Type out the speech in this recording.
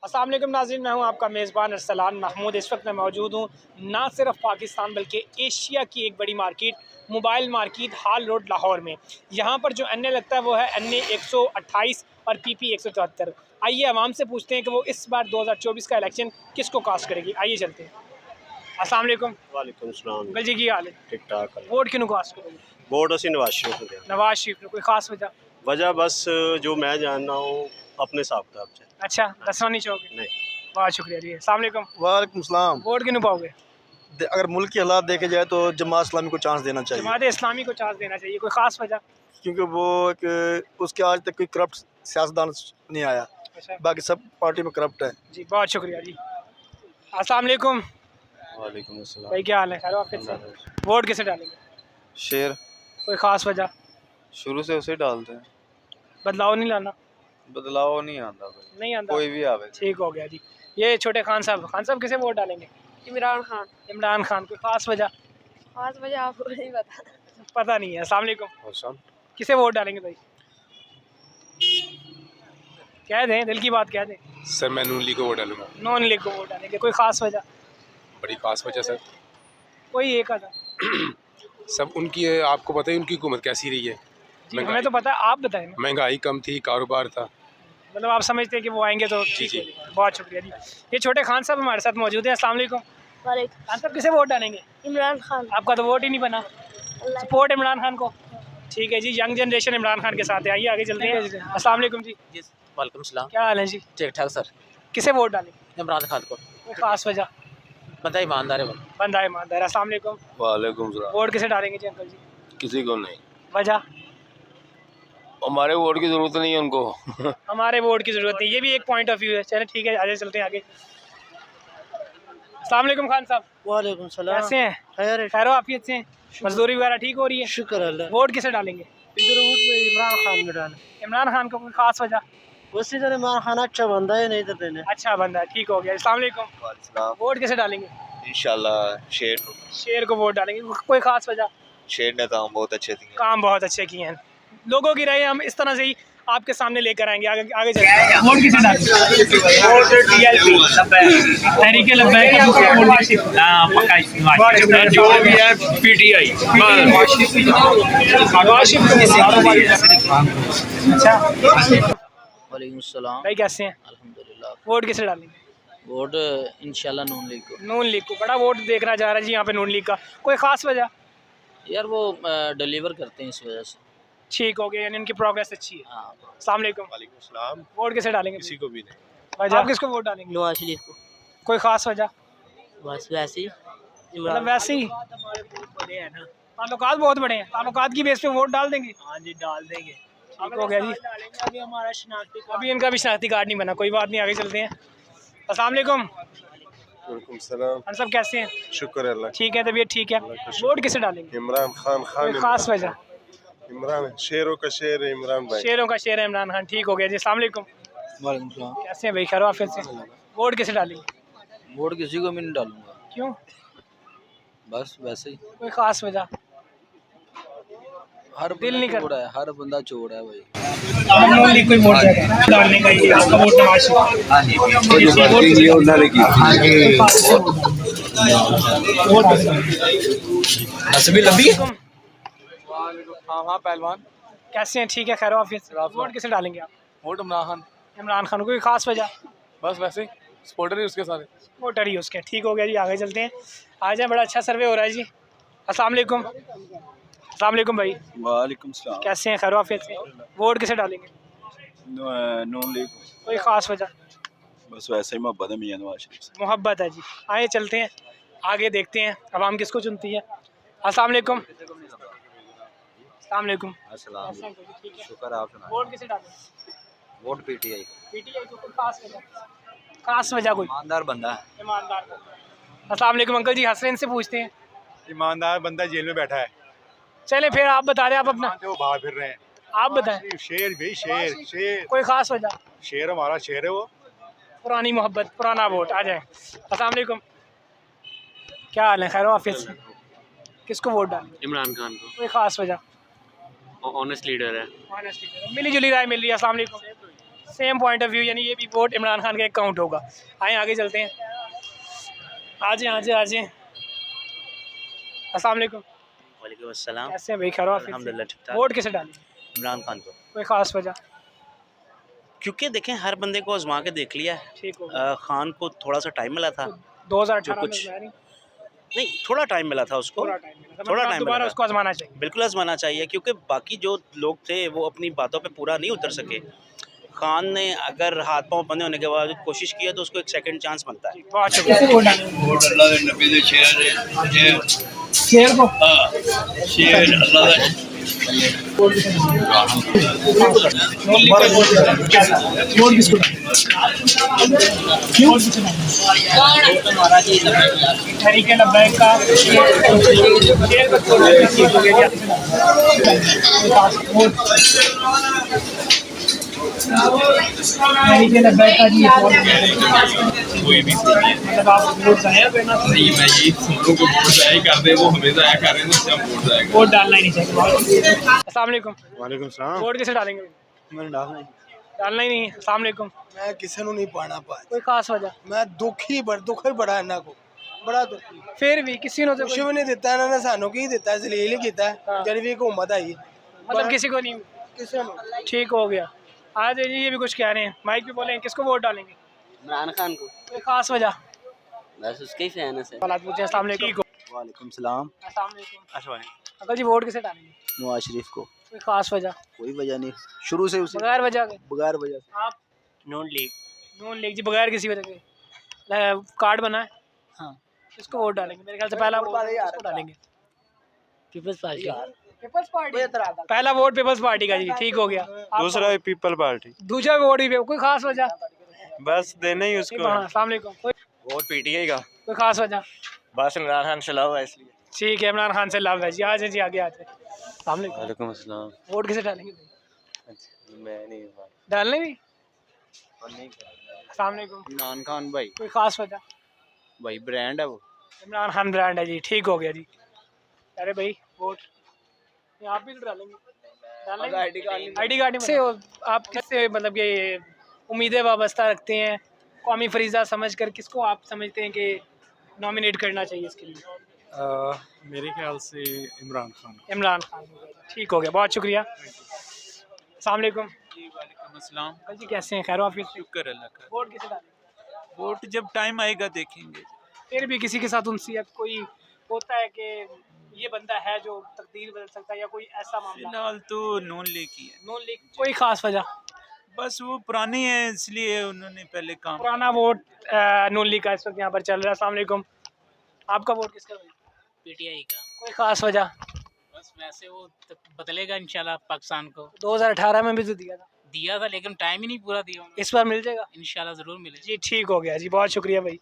अस्सलाम वालेकुम नाज़रीन, मैं हूं आपका मेज़बान अरसलान महमूद। इस वक्त मैं मौजूद हूं ना सिर्फ पाकिस्तान बल्कि एशिया की एक बड़ी मार्केट मोबाइल मार्केट हाल रोड लाहौर में। यहां पर जो अन्य लगता है वो है अन्य 128 और पीपी 174। आइए आवाम से पूछते हैं कि वो इस बार 2024 का इलेक्शन किसको कास्ट करेगी। आइए चलते हैं। अस्सलाम वालेकुम। वालेकुम सलाम। अंकल जी की हाल है? ठीक ठाक। वोट किनू कास्ट करोगे? वोट असी नवाज शरीफ को देना। नवाज शरीफ ने, कोई खास वजह? वजह बस जो मैं जानना हूँ अपने हिसाब किताब से। अच्छा, दसना नहीं चाहोगे? नहीं। बहुत शुक्रिया जी। अस्सलाम वालेकुम। वालेकुम सलाम। वोट किनू पाओगे? अगर मुल्क के हालात देखे जाए तो जमात इस्लामी को चांस देना चाहिए, जमात इस्लामी को चांस देना चाहिए। कोई खास वजह? क्योंकि वो एक उसके आज तक कोई करप्ट सियासतदान नहीं आया, अच्छा बाकी सब पार्टी में करप्ट है। जी, बहुत शुक्रिया जी। अस्सलाम वालेकुम। वालेकुम अस्सलाम। भाई क्या हाल है? खैर वापस से वोट किसे डालेंगे? शेर कोई खास वजह? शुरू से उसे डालते हैं, बदलाव नहीं लाना? बदलाव नहीं आता भाई, नहीं आंदा? कोई भी आवे। ठीक हो गया जी। ये छोटे खान साहब किसे वोट डालेंगे? इमरान खान। इमरान खान। कोई खास वजह? खास वजह आपको नहीं पता? पता नहीं है। अस्सलाम वालेकुम। और किसे वोट डालेंगे भाई? कह दें, दिल की बात कह दें। सर मैं नून लीग को वोट डालूंगा। नॉन लीग को वोट डालेंगे। कोई खास वजह? बड़ी खास वजह सर, कोई एक आधा? सब उनकी है, आपको पता है उनकी हुकूमत कैसी रही है। जी हमें तो पता है, आप बताएं ना। महंगाई कम थी, कारोबार था। मतलब आप समझते हैं कि वो आएंगे तो जी जी। बहुत शुक्रिया जी। ये छोटे खान साहब हमारे साथ मौजूद हैं। अस्सलाम वालेकुम। खान साहब किसे वोट डालेंगे? इमरान खान। आपका तो वोट ही नहीं बना। सपोर्ट इमरान खान को। ठीक है जी, यंग जनरेशन इमरान खान के साथ है। आइए आगे चलते हैं। अस्सलाम वालेकुम जी। वालेकुम सलाम। क्या हाल है जी? ठीक ठाक सर। किसे वोट डालेंगे? इमरान खान को। कोई खास वजह? बंदा ईमानदार है वो। बंदा ईमानदार। अस्सलाम वालेकुम। वालेकुम सलाम। वोट किसे डालेंगे जी अंकल जी? किसी को नहीं, वजह? हमारे वोट की जरूरत नहीं है उनको। हमारे वोट की ज़रूरत नहीं। ये भी एक पॉइंट ऑफ व्यू है। चलें ठीक है, आगे चलते हैं आगे। अस्सलाम वालेकुम खान साहब। वालेकुम सलाम। कैसे हैं? खैर खैर आफियत से हैं? मजदूरी वगैरह ठीक हो रही है? शुक्र अल्लाह। वोट किसे डालेंगे? इमरान खान में डाले, इमरान खान को। कोई खास वजह? उसी तरह इमरान खान अच्छा बंदा है, नहीं तो देने। अच्छा बंदा है, ठीक हो गया। अस्सलाम वालेकुम। वोट किसे डालेंगे? इंशाल्लाह शेर शेर को वोट डालेंगे। कोई खास वजह? शेर ने काम बहुत अच्छे दिए। काम बहुत अच्छे किए हैं। लोगों की राय हम इस तरह से ही आपके सामने लेकर आएंगे। आगे आगे चलते हैं। वोट किसे डालेंगे? वोट टीएलपी तहरीक लब्बैक। जो भी है पीटीआई। अच्छा वालेकुम सलाम। भाई कैसे हैं? अल्हम्दुलिल्लाह। वोट किसे डालेंगे? वोट इंशाल्लाह नून लीग को। नून लीग को। बड़ा वोट देखना जा रहा है जी यहाँ पे नून लीग का। कोई खास वजह? यार वो डिलीवर करते हैं इस वजह से। ठीक हो गया, यानी उनकी प्रोग्रेस अच्छी है। हाँ। अस्सलाम वालेकुम। वालेकुम सलाम। वोट किसे डालेंगे? किसी को भी नहीं। वजह? आप किसको वोट डालेंगे? नवाज शरीफ को। कोई खास वजह? बस वैसे ही। मतलब वैसे ही। ताल्लुकात बहुत बड़े हैं। ताल्लुकात की बेस पे वोट डाल देंगे? हाँ जी डाल देंगे। ठीक हो गया जी। अभी हमारा शनाख्ती अभी इनका भी शनाख्ती कार्ड नहीं बना। कोई बात नहीं, आगे चलते हैं। अस्सलाम वालेकुम। वालेकुम सलाम। हम सब कैसे हैं? शुक्र अल्लाह। ठीक है, तबीयत ठीक है। वोट किसे डालेंगे? इमरान खान कोई खास वजह? इमरान शेरों का शेर है इमरान भाई। शेरों का शेर है इमरान खान। ठीक हो गया जी। अस्सलाम वालेकुम। वालेकुम सलाम। कैसे हैं भाई? खैर वाफियत से? वोट किसे डालेंगे? वोट किसी को भी नहीं डालूंगा, क्यों? बस वैसे ही। कोई खास वजह? हर दिल नहीं चोर है, हर बंदा चोर है भाई। नून लीग कोई वोट डालने का ही आपका वोट नवाज शरीफ। हाँ जी। हाँ पहलवान। कैसे हैं? ठीक है, खैर वाफियत से? वोट किसे डालेंगे आप? वोट इमरान खान। इमरान खान। कोई खास वजह? बस वैसे ही सपोर्टर ही उसके सारे। वोटर ही उसके। ठीक हो गया जी, आगे चलते हैं। आ जाए, बड़ा अच्छा सर्वे हो रहा है जी। अस्सलाम वालेकुम। अस्सलाम वालेकुम भाई। वालेकुम सलाम। कैसे हैं? खैर वाफियत से? वोट किसे डालेंगे? नून लीग कोई खास वजह? बस वैसे ही मोहब्बत है मियां नवाज शरीफ से। मोहब्बत है जी। आइए चलते हैं आगे, देखते हैं अवाम किसको चुनती है। अस्सलाम वालेकुम। अस्सलाम वालेकुम। अस्सलाम। कैसे हैं? ठीक है। शुक्र आप सुनाएं। वोट किसे डालेंगे? Vote PTI. पीटीआई को। कोई खास वजह? खास वजह कोई? ईमानदार बंदा है। ईमानदार को। अस्सलाम वालेकुम अंकल जी। हसरैन से पूछते हैं। ईमानदार बंदा जेल में बैठा है, चले फिर आप बता दें। आप अपना वो बाहर फिर रहे हैं। आप बताएं। शेर भाई शेर शेर कोई खास वजह? शेर हमारा शेर है वो। पुरानी मोहब्बत, पुराना वोट। आ जाए। अस्सलाम वालेकुम। क्या हाल है? खैर वाफियत से? किसको वोट डालेंगे? इमरान खान को। कोई खास वजह? ऑनेस्ट लीडर है। मिली जुली राय मिल रही है। अस्सलाम वालेकुम। सेम पॉइंट ऑफ व्यू, यानी ये भी वोट इमरान खान का एक काउंट होगा। आए आगे चलते हैं, आ जाए। अस्सलाम वालेकुम। वालेकुम अस्सलाम। कैसे हैं भाई? खैर अल्हम्दुलिल्लाह ठीक ठाक। वोट किसे डालें? इमरान खान को, कोई ख़ास वजह? क्योंकि देखें हर बंदे को आजमा के देख लिया है। ठीक हो खान को थोड़ा सा टाइम मिला था, 2018 में कुछ- मैं नहीं, नहीं थोड़ा टाइम मिला था उसको, थोड़ा टाइम मिला था। थोड़ा मतलब टाइम दोबारा मिला था। उसको आजमाना चाहिए। बिल्कुल आजमाना चाहिए, क्योंकि बाकी जो लोग थे वो अपनी बातों पे पूरा नहीं उतर सके। खान ने अगर हाथ पांव बंधे होने के बाद कोशिश किया तो उसको एक सेकंड चांस बनता है। बहुत शुक्रिया। किसे वोट डालें? वोट अल्लाह दे नबी दे शेर शेर को। शेर अल्लाह दा वोट किसको तरीके लब्बैक का तरीके लब्बैक का जी कोई भी मतलब आप वोट जाया करना नहीं, मैं ये सबलों को वोट जाया कर दे, वो हमें जाया कर रहे हैं तो हम वोट जाया वोट डालना ही नहीं चाहिए। अस्सलाम वालेकुम। वालेकुम सलाम। वोट किसे डालेंगे? मैंने डालना ही डालना ही नहीं। अस्सलाम वालेकुम। मैं किसी ਨੂੰ नहीं पाना पाया। कोई खास वजह? मैं दुख ही बड़ा ਇਹਨਾਂ ਕੋ ਬੜਾ ਦੁਖੀ। फिर भी किसी ने तो ਕੁਛ ਵੀ ਨਹੀਂ ਦਿੱਤਾ ਇਹਨਾਂ ਨੇ ਸਾਨੂੰ, ਕੀ ਦਿੱਤਾ? ਜ਼ਲੀਲ ਹੀ ਕੀਤਾ ਜਿਹੜੀ ਵੀ ਹਕੂਮਤ आई मतलब किसी को नहीं। ਕਿਸੇ ਨੂੰ। ठीक हो गया। आज जी ये भी कुछ कह रहे हैं, माइक भी बोलें, किसको वोट डालेंगे? इमरान खान को, कोई खास वजह? बस उसके ही फैन है। सवाल पूछे। अस्सलाम वालेकुम। वालेकुम सलाम। अस्सलाम वालेकुम। अंकल जी वोट किसे डालेंगे? नवाज शरीफ को। कोई खास वजह? कोई वजह नहीं, शुरू से उसे बगैर वजह के? बगैर वजह से। आप? नून लीग। नून लीग जी, बगैर किसी वजह के कार्ड बना है? हाँ। किसको वोट डालेंगे? मेरे ख्याल से पहला वोट किसको डालेंगे? Peoples Party. Peoples Party. पहला वोट पीपल्स पार्टी का जी, ठीक हो गया। दूसरा पीपल पार्टी। दूसरा वोट भी कोई खास वजह? बस देना ही उसको। अस्सलाम वालेकुम। कोई वोट पीटीआई का। कोई खास वजह? बस इमरान खान से लव है इसलिए। ठीक है, इमरान खान से लव है जी। आ जाए जी, आगे आ जाए। अस्सलाम वालेकुम। वालेकुम अस्सलाम। वोट किसे डालेंगे? मैं नहीं डालने भी? अस्सलाम वालेकुम। इमरान खान भाई, कोई खास वजह? भाई ब्रांड है वो। इमरान खान ब्रांड है जी, ठीक हो गया जी। अरे भाई वोट आप भी तो डालेंगे? आईडी कार्ड से आप किससे मतलब ये उम्मीदें वाबस्ता रखते हैं? कौमी फरीज़ा समझकर किसको आप समझते हैं कि नॉमिनेट करना चाहिए इसके लिए? मेरे ख्याल से इमरान खान। इमरान खान। ठीक हो गया, बहुत शुक्रिया। अस्सलाम वालेकुम। वालेकुम अस्सलाम। अंकल जी कैसे हैं? खैर वाफियत से? शुक्र अल्लाह का। वोट किसे डालें? वोट जब टाइम आएगा देखेंगे। फिर भी किसी के साथ उनसे कोई होता है कि ये बंदा है जो तकदीर बदल सकता है, या कोई ऐसा मामला? फिलहाल तो नून लीग ही है। Non league. कोई खास वजह? बस वो पुराने हैं इसलिए उन्होंने पहले काम। पुराना वोट नून लीग का इस वक्त यहाँ पर चल रहा है। अस्सलाम वालेकुम। आपका वोट किसका है? पीटीआई का। कोई खास वजह? बस वैसे वो बदलेगा इंशाल्लाह पाकिस्तान को। 2018 में भी तो दिया था, लेकिन टाइम ही नहीं पूरा दिया। इस बार मिल जाएगा इंशाल्लाह ज़रूर मिलेगा जी। ठीक हो गया जी, बहुत शुक्रिया भाई।